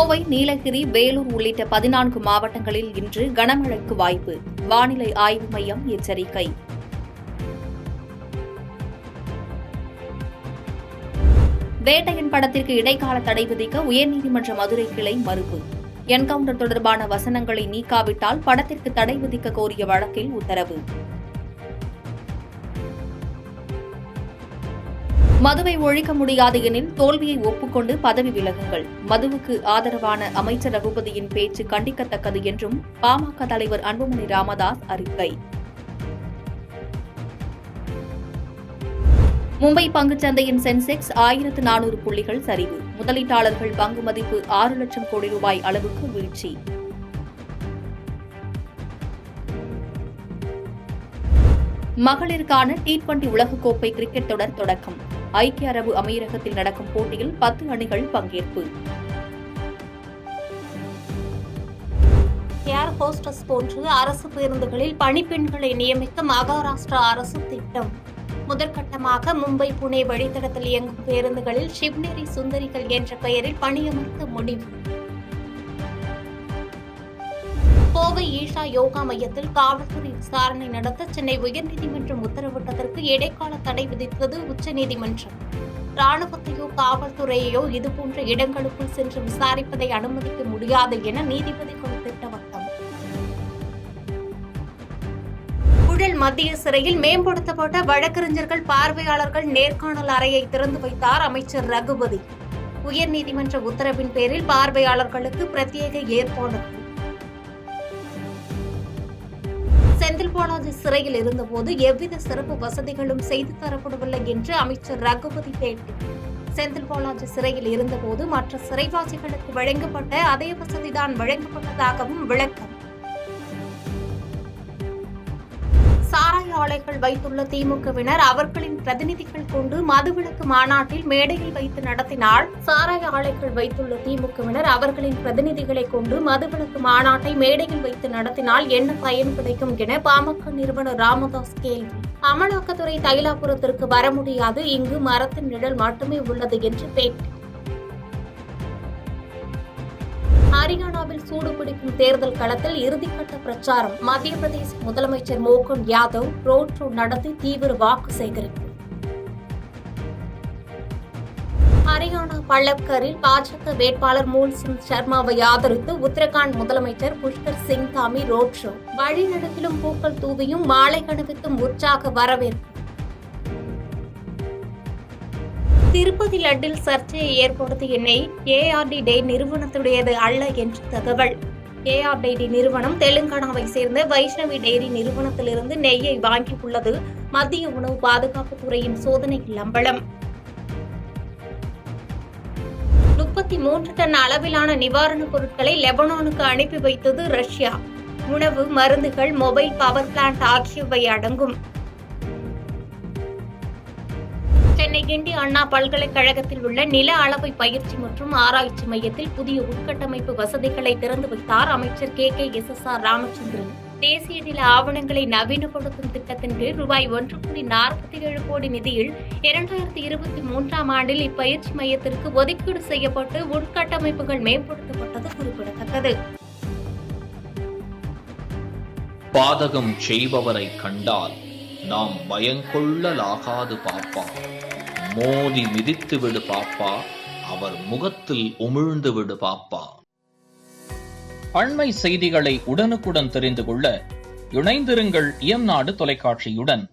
கோவை, நீலகிரி, வேலூர் உள்ளிட்ட 14 மாவட்டங்களில் இன்று கனமழைக்கு வாய்ப்பு. வானிலை ஆய்வு மையம் எச்சரிக்கை. வேட்டையன் படத்திற்கு இடைக்கால தடை விதிக்க உயர்நீதிமன்ற மதுரை கிளை மறுப்பு. என்கவுண்டர் தொடர்பான வசனங்களை நீக்காவிட்டால் படத்திற்கு தடை விதிக்க கோரிய வழக்கில் உத்தரவு. மதுவை ஒழிக்க முடியாது எனில் தோல்வியை ஒப்புக்கொண்டு பதவி விலகுங்கள். மதுவுக்கு ஆதரவான அமைச்சர் ரகுபதியின் பேச்சு கண்டிக்கத்தக்கது என்றும் பாமக தலைவர் அன்புமணி ராமதாஸ் அறிக்கை. மும்பை பங்குச்சந்தையின் சென்செக்ஸ் 1400 புள்ளிகள் சரிவு. முதலீட்டாளர்கள் பங்கு மதிப்பு 6 லட்சம் கோடி ரூபாய் அளவுக்கு வீழ்ச்சி. மகளிருக்கான T20 உலகக்கோப்பை கிரிக்கெட் தொடர் தொடக்கம். ஐக்கிய அரபு அமீரகத்தில் நடக்கும் போட்டியில் 10 அணிகள் பங்கேற்பு. ஏர் ஹோஸ்டஸ் போன்று அரசு பேருந்துகளில் பணிப்பெண்களை நியமிக்க மகாராஷ்டிரா அரசு திட்டம். முதற்கட்டமாக மும்பை, புனே வழித்தடத்தில் இயங்கும் பேருந்துகளில் ஷிவ்நெறி சுந்தரிகள் என்ற பெயரில் பணியமர்த்த முடிவு. கோவை ஈஷா யோகா மையத்தில் காவல்துறை விசாரணை நடத்த சென்னை உயர்நீதிமன்றம் உத்தரவிட்டதற்கு இடைக்கால தடை விதித்தது உச்சநீதிமன்றம். ராணுவத்தையோ காவல்துறையையோ இதுபோன்ற இடங்களுக்குள் சென்று விசாரிப்பதை அனுமதிக்க முடியாது என நீதிபதிகள் திட்டவட்டம். ஊழல் மத்திய சிறையில் மேம்படுத்தப்பட்ட வழக்கறிஞர்கள் பார்வையாளர்கள் நேர்காணல் அறையை திறந்து வைத்தார் அமைச்சர் ரகுபதி. உயர்நீதிமன்ற உத்தரவின் பேரில் பார்வையாளர்களுக்கு பிரத்யேக ஏற்பாடு. செந்தில் பாலாஜி சிறையில் இருந்தபோது எவ்வித சிறப்பு வசதிகளும் செய்து தரப்படவில்லை என்று அமைச்சர் ரகுபதி பேட்டி. செந்தில் பாலாஜி சிறையில் இருந்தபோது மற்ற சிறைவாசிகளுக்கு வழங்கப்பட்ட அதே வசதிதான் வழங்கப்பட்டதாகவும் விளக்கம். சாராய ஆலைகள் வைத்துள்ள திமுகவினர் அவர்களின் பிரதிநிதிகள் கொண்டு மதுவிலக்கு மாநாட்டில் மேடையில் வைத்து நடத்தினால் சாராய ஆலைகள் வைத்துள்ள திமுகவினர் அவர்களின் பிரதிநிதிகளை கொண்டு மதுவிலக்கு மாநாட்டை மேடையில் வைத்து நடத்தினால் என்ன பயன் கிடைக்கும் என பாமக நிறுவனர் ராமதாஸ் கேள்வி. அமலாக்கத்துறை தைலாபுரத்திற்கு வர முடியாது, இங்கு மரத்தின் நிழல் மட்டுமே உள்ளது என்று பேட்டி. ஹரியானாவில் சூடுபிடிக்கும் தேர்தல் களத்தில் இறுதிக்கட்ட பிரச்சாரம். மத்திய பிரதேச முதலமைச்சர் மோகன் யாதவ் ரோட் ஷோ நடத்தி தீவிர வாக்கு சேகரிப்பு. ஹரியானா பல்லப்கரில் பாஜக வேட்பாளர் மூல்சிங் சர்மாவை ஆதரித்து உத்தரகாண்ட் முதலமைச்சர் புஷ்கர் சிங் தாமி ரோட் ஷோ. வழிநடத்திலும் பூக்கள் தூவியும் மாலை அணிவித்தும் உற்சாக வரவேற்பு. திருப்பதி லட்டில் சர்ச்சையை ஏற்படுத்திய நெய் ARD நிறுவனத்துடையது அல்ல என்று தகவல். ARD நிறுவனம் தெலுங்கானாவை சேர்ந்த வைஷ்ணவி டெய்ரி நிறுவனத்திலிருந்து நெய்யை வாங்கியுள்ளது மத்திய உணவு பாதுகாப்பு துறையின் சோதனையில் அம்பலம். 33 டன் அளவிலான நிவாரணப் பொருட்களை லெபனானுக்கு அனுப்பி வைத்தது ரஷ்யா. உணவு, மருந்துகள், மொபைல் பவர் பிளான்ட் ஆகியவை அடங்கும். சென்னை கிண்டி அண்ணா பல்கலைக்கழகத்தில் உள்ள நில அளவை பயிற்சி மற்றும் ஆராய்ச்சி மையத்தில் புதிய உட்கட்டமைப்பு வசதிகளை திறந்து வைத்தார் அமைச்சர் KKSSR ராமச்சந்திரன். தேசிய நில ஆவணங்களை நவீனப்படுத்தும் திட்டத்தின் கீழ் ரூபாய் 1.47 கோடி நிதியில் 2023ஆம் ஆண்டில் இப்பயிற்சி மையத்திற்கு ஒதுக்கீடு செய்யப்பட்டு உட்கட்டமைப்புகள் மேம்படுத்தப்பட்டது குறிப்பிடத்தக்கது. பாதகம் செய்பவரை கண்டால் நாம் பயங்கொள்ளலாகாது பாப்பா, மோதி மிதித்து விடு பாப்பா, அவர் முகத்தில் உமிழ்ந்து விடு பாப்பா. அண்மை செய்திகளை உடனுக்குடன் தெரிந்து கொள்ள இணைந்திருங்கள் இயம்நாடு தொலைக்காட்சியுடன்.